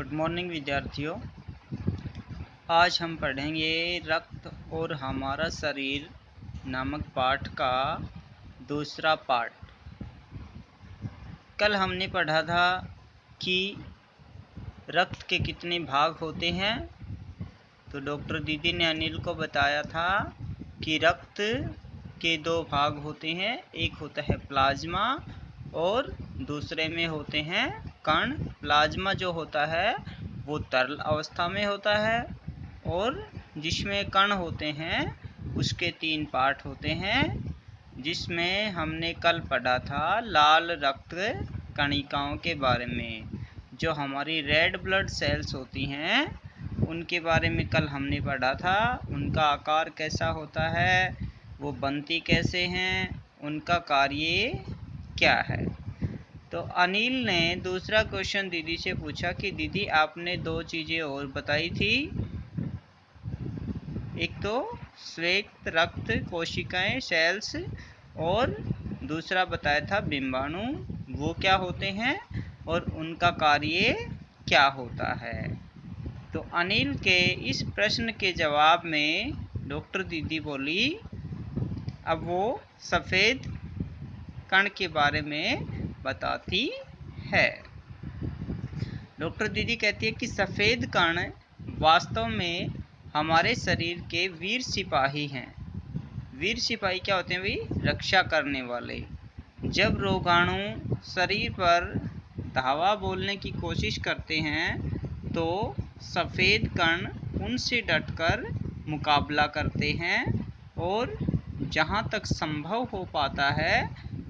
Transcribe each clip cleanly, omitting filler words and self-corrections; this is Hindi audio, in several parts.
गुड मॉर्निंग विद्यार्थियों। आज हम पढ़ेंगे रक्त और हमारा शरीर नामक पाठ का दूसरा पार्ट। कल हमने पढ़ा था कि रक्त के कितने भाग होते हैं। तो डॉक्टर दीदी ने अनिल को बताया था कि रक्त के दो भाग होते हैं, एक होता है प्लाज्मा और दूसरे में होते हैं कण। प्लाज्मा जो होता है वो तरल अवस्था में होता है और जिसमें कण होते हैं उसके 3 पार्ट होते हैं, जिसमें हमने कल पढ़ा था लाल रक्त कणिकाओं के बारे में। जो हमारी रेड ब्लड सेल्स होती हैं उनके बारे में कल हमने पढ़ा था। उनका आकार कैसा होता है, वो बनती कैसे हैं, उनका कार्य क्या है। तो अनिल ने दूसरा क्वेश्चन दीदी से पूछा कि दीदी आपने 2 चीज़ें और बताई थी, एक तो श्वेत रक्त कोशिकाएं सेल्स और दूसरा बताया था बिंबाणु, वो क्या होते हैं और उनका कार्य क्या होता है। तो अनिल के इस प्रश्न के जवाब में डॉक्टर दीदी बोली अब वो सफ़ेद कण के बारे में बताती है। डॉक्टर दीदी कहती है कि सफ़ेद कण वास्तव में हमारे शरीर के वीर सिपाही हैं। वीर सिपाही क्या होते हैं भाई? रक्षा करने वाले। जब रोगाणु शरीर पर धावा बोलने की कोशिश करते हैं तो सफ़ेद कण उनसे डटकर मुकाबला करते हैं और जहाँ तक संभव हो पाता है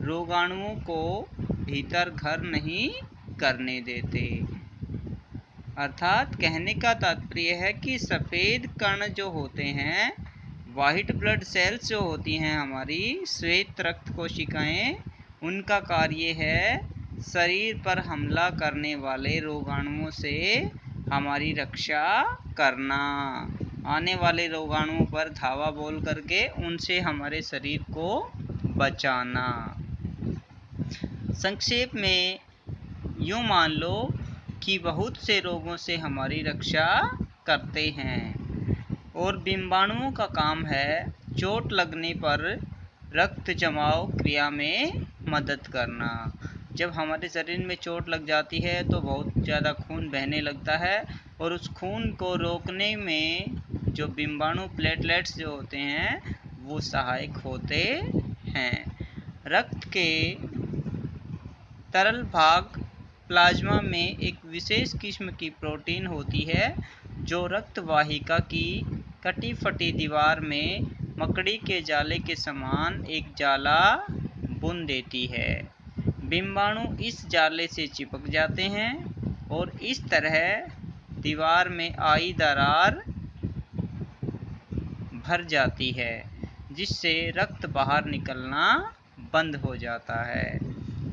रोगाणुओं को भीतर घर नहीं करने देते। अर्थात कहने का तात्पर्य है कि सफ़ेद कण जो होते हैं, वाइट ब्लड सेल्स जो होती हैं हमारी श्वेत रक्त कोशिकाएं, उनका कार्य है शरीर पर हमला करने वाले रोगाणुओं से हमारी रक्षा करना। आने वाले रोगाणुओं पर धावा बोल करके उनसे हमारे शरीर को बचाना। संक्षेप में यूँ मान लो कि बहुत से रोगों से हमारी रक्षा करते हैं। और बिंबाणुओं का काम है चोट लगने पर रक्त जमाव क्रिया में मदद करना। जब हमारे शरीर में चोट लग जाती है तो बहुत ज़्यादा खून बहने लगता है और उस खून को रोकने में जो बिंबाणु प्लेटलेट्स जो होते हैं वो सहायक होते हैं। रक्त के तरल भाग प्लाज्मा में एक विशेष किस्म की प्रोटीन होती है जो रक्त वाहिका की कटी फटी दीवार में मकड़ी के जाले के समान एक जाला बुन देती है। बिंबाणु इस जाले से चिपक जाते हैं और इस तरह दीवार में आई दरार भर जाती है, जिससे रक्त बाहर निकलना बंद हो जाता है।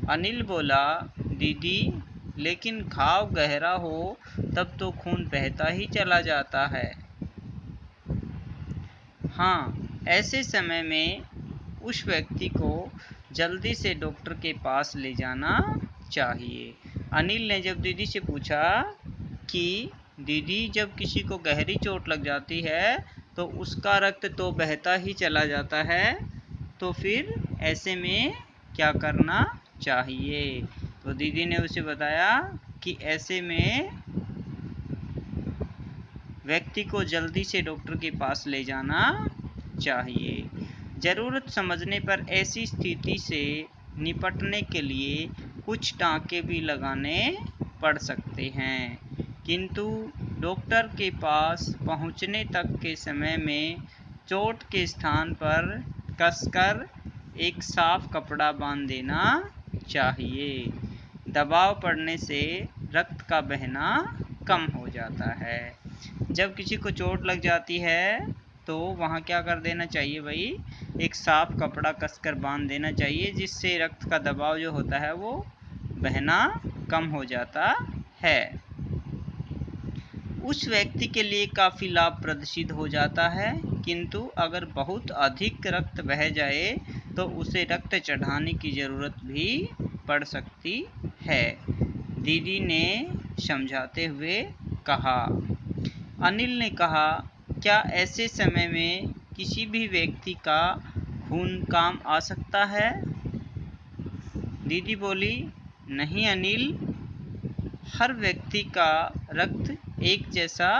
अनिल बोला दीदी लेकिन घाव गहरा हो तब तो खून बहता ही चला जाता है। हाँ, ऐसे समय में उस व्यक्ति को जल्दी से डॉक्टर के पास ले जाना चाहिए। अनिल ने जब दीदी से पूछा कि दीदी जब किसी को गहरी चोट लग जाती है तो उसका रक्त तो बहता ही चला जाता है, तो फिर ऐसे में क्या करना चाहिए। तो दीदी ने उसे बताया कि ऐसे में व्यक्ति को जल्दी से डॉक्टर के पास ले जाना चाहिए। ज़रूरत समझने पर ऐसी स्थिति से निपटने के लिए कुछ टाँके भी लगाने पड़ सकते हैं, किंतु डॉक्टर के पास पहुंचने तक के समय में चोट के स्थान पर कसकर एक साफ कपड़ा बांध देना चाहिए। दबाव पड़ने से रक्त का बहना कम हो जाता है। जब किसी को चोट लग जाती है तो वहाँ क्या कर देना चाहिए भाई? एक साफ कपड़ा कसकर बांध देना चाहिए, जिससे रक्त का दबाव जो होता है वो बहना कम हो जाता है। उस व्यक्ति के लिए काफ़ी लाभप्रद सिद्ध हो जाता है, किंतु अगर बहुत अधिक रक्त बह जाए तो उसे रक्त चढ़ाने की ज़रूरत भी पड़ सकती है। दीदी ने समझाते हुए कहा। अनिल ने कहा, क्या ऐसे समय में किसी भी व्यक्ति का खून काम आ सकता है? दीदी बोली, नहीं अनिल, हर व्यक्ति का रक्त एक जैसा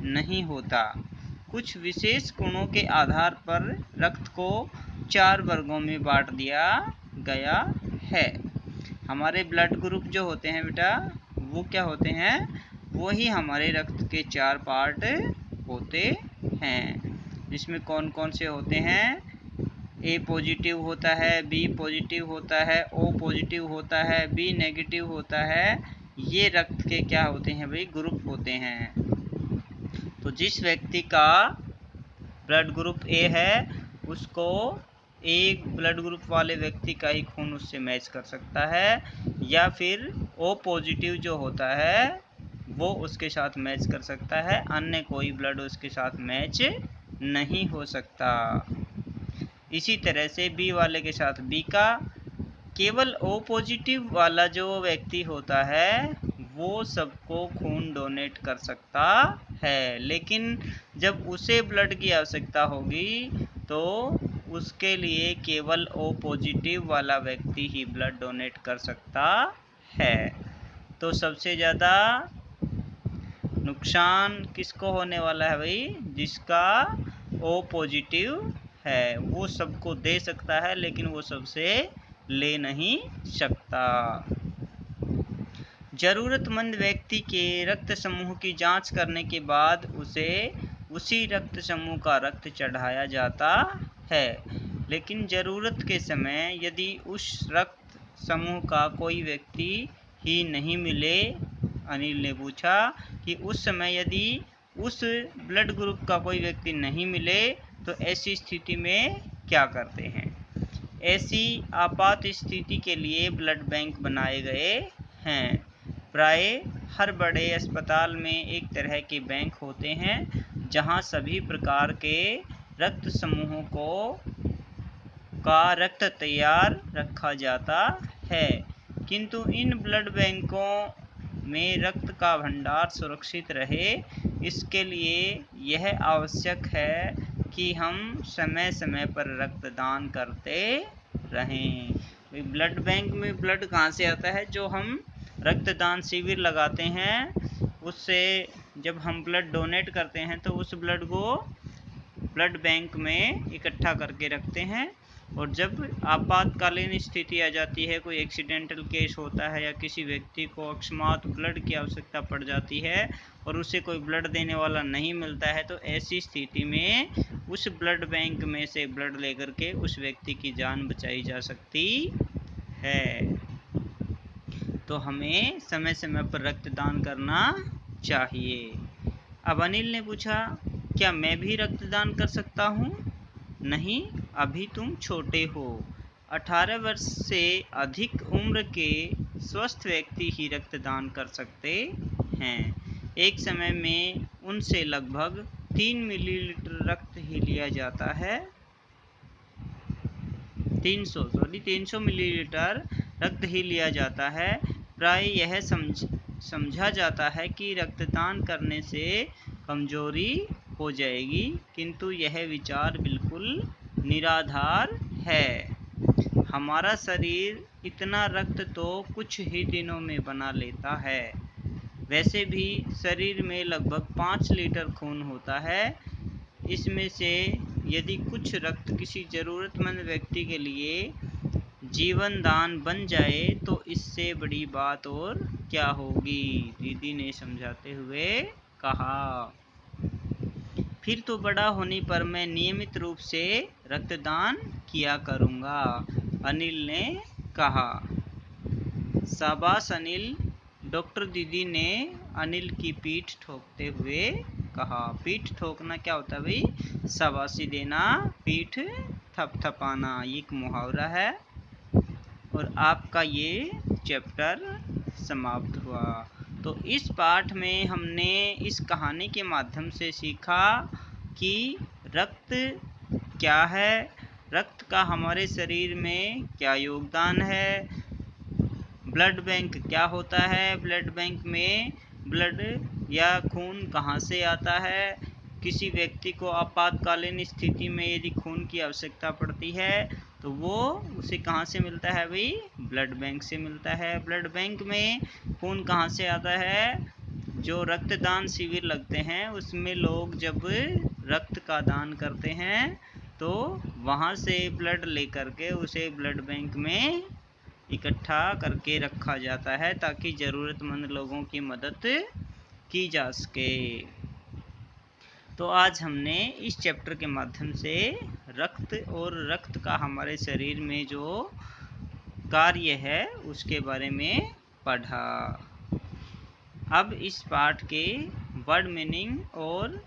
नहीं होता। कुछ विशेष गुणों के आधार पर रक्त को 4 वर्गों में बांट दिया गया है। हमारे ब्लड ग्रुप जो होते हैं बेटा, वो क्या होते हैं? वो ही हमारे रक्त के 4 पार्ट होते हैं। इसमें कौन कौन से होते हैं? ए पॉजिटिव होता है, बी पॉजिटिव होता है, ओ पॉजिटिव होता है, बी नेगेटिव होता है। ये रक्त के क्या होते हैं भाई? ग्रुप होते हैं। तो जिस व्यक्ति का ब्लड ग्रुप ए है, उसको एक ब्लड ग्रुप वाले व्यक्ति का ही खून उससे मैच कर सकता है, या फिर ओ पॉजिटिव जो होता है वो उसके साथ मैच कर सकता है, अन्य कोई ब्लड उसके साथ मैच नहीं हो सकता। इसी तरह से बी वाले के साथ बी का, केवल ओ पॉजिटिव वाला जो व्यक्ति होता है वो सबको खून डोनेट कर सकता है, लेकिन जब उसे ब्लड की आवश्यकता होगी तो उसके लिए केवल ओ पॉजिटिव वाला व्यक्ति ही ब्लड डोनेट कर सकता है। तो सबसे ज़्यादा नुकसान किसको होने वाला है भाई? जिसका ओ पॉजिटिव है। वो सबको दे सकता है लेकिन वो सबसे ले नहीं सकता। जरूरतमंद व्यक्ति के रक्त समूह की जांच करने के बाद उसे उसी रक्त समूह का रक्त चढ़ाया जाता है, लेकिन ज़रूरत के समय यदि उस रक्त समूह का कोई व्यक्ति ही नहीं मिले, अनिल ने पूछा कि उस समय यदि उस ब्लड ग्रुप का कोई व्यक्ति नहीं मिले तो ऐसी स्थिति में क्या करते हैं? ऐसी आपात स्थिति के लिए ब्लड बैंक बनाए गए हैं। प्राय हर बड़े अस्पताल में एक तरह के बैंक होते हैं जहां सभी प्रकार के रक्त समूहों का रक्त तैयार रखा जाता है, किंतु इन ब्लड बैंकों में रक्त का भंडार सुरक्षित रहे, इसके लिए यह आवश्यक है कि हम समय समय पर रक्तदान करते रहें। ब्लड बैंक में ब्लड कहाँ से आता है? जो हम रक्तदान शिविर लगाते हैं, उससे जब हम ब्लड डोनेट करते हैं तो उस ब्लड को ब्लड बैंक में इकट्ठा करके रखते हैं, और जब आपातकालीन स्थिति आ जाती है, कोई एक्सीडेंटल केस होता है या किसी व्यक्ति को अकस्मात ब्लड की आवश्यकता पड़ जाती है और उसे कोई ब्लड देने वाला नहीं मिलता है, तो ऐसी स्थिति में उस ब्लड बैंक में से ब्लड लेकर के उस व्यक्ति की जान बचाई जा सकती है। तो हमें समय समय पर रक्तदान करना चाहिए। अब अनिल ने पूछा, क्या मैं भी रक्तदान कर सकता हूँ? नहीं, अभी तुम छोटे हो। 18 वर्ष से अधिक उम्र के स्वस्थ व्यक्ति ही रक्तदान कर सकते हैं। एक समय में उनसे लगभग 3 मिलीलीटर रक्त ही लिया जाता है। 300 मिलीलीटर रक्त ही लिया जाता है। प्राय यह समझा जाता है कि रक्तदान करने से कमजोरी हो जाएगी, किंतु यह विचार बिल्कुल निराधार है। हमारा शरीर इतना रक्त तो कुछ ही दिनों में बना लेता है। वैसे भी शरीर में लगभग 5 लीटर खून होता है। इसमें से यदि कुछ रक्त किसी ज़रूरतमंद व्यक्ति के लिए जीवन दान बन जाए तो इससे बड़ी बात और क्या होगी? दीदी ने समझाते हुए कहा। फिर तो बड़ा होने पर मैं नियमित रूप से रक्तदान किया करूँगा, अनिल ने कहा। शाबाश अनिल, डॉक्टर दीदी ने अनिल की पीठ ठोकते हुए कहा। पीठ ठोकना क्या होता है भाई? शाबाशी देना, पीठ थपथपाना, ये एक मुहावरा है। और आपका ये चैप्टर समाप्त हुआ। तो इस पाठ में हमने इस कहानी के माध्यम से सीखा कि रक्त क्या है, रक्त का हमारे शरीर में क्या योगदान है, ब्लड बैंक क्या होता है, ब्लड बैंक में ब्लड या खून कहाँ से आता है, किसी व्यक्ति को आपातकालीन स्थिति में यदि खून की आवश्यकता पड़ती है तो वो उसे कहाँ से मिलता है भाई, ब्लड बैंक से मिलता है। ब्लड बैंक में खून कहाँ से आता है, जो रक्तदान शिविर लगते हैं उसमें लोग जब रक्त का दान करते हैं तो वहाँ से ब्लड लेकर के उसे ब्लड बैंक में इकट्ठा करके रखा जाता है ताकि ज़रूरतमंद लोगों की मदद की जा सके। तो आज हमने इस चैप्टर के माध्यम से रक्त और रक्त का हमारे शरीर में जो कार्य है उसके बारे में पढ़ा। अब इस पाठ के वर्ड मीनिंग और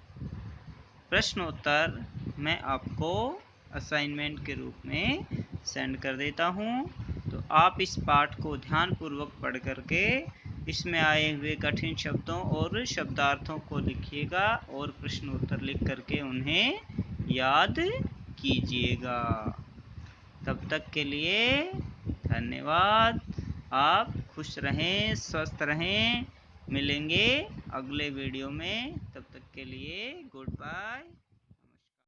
प्रश्नोत्तर मैं आपको असाइनमेंट के रूप में सेंड कर देता हूँ। तो आप इस पाठ को ध्यानपूर्वक पढ़ करके इसमें आए हुए कठिन शब्दों और शब्दार्थों को लिखिएगा और प्रश्नोत्तर लिख करके उन्हें याद कीजिएगा। तब तक के लिए धन्यवाद। आप खुश रहें, स्वस्थ रहें। मिलेंगे अगले वीडियो में, तब तक के लिए गुड बाय।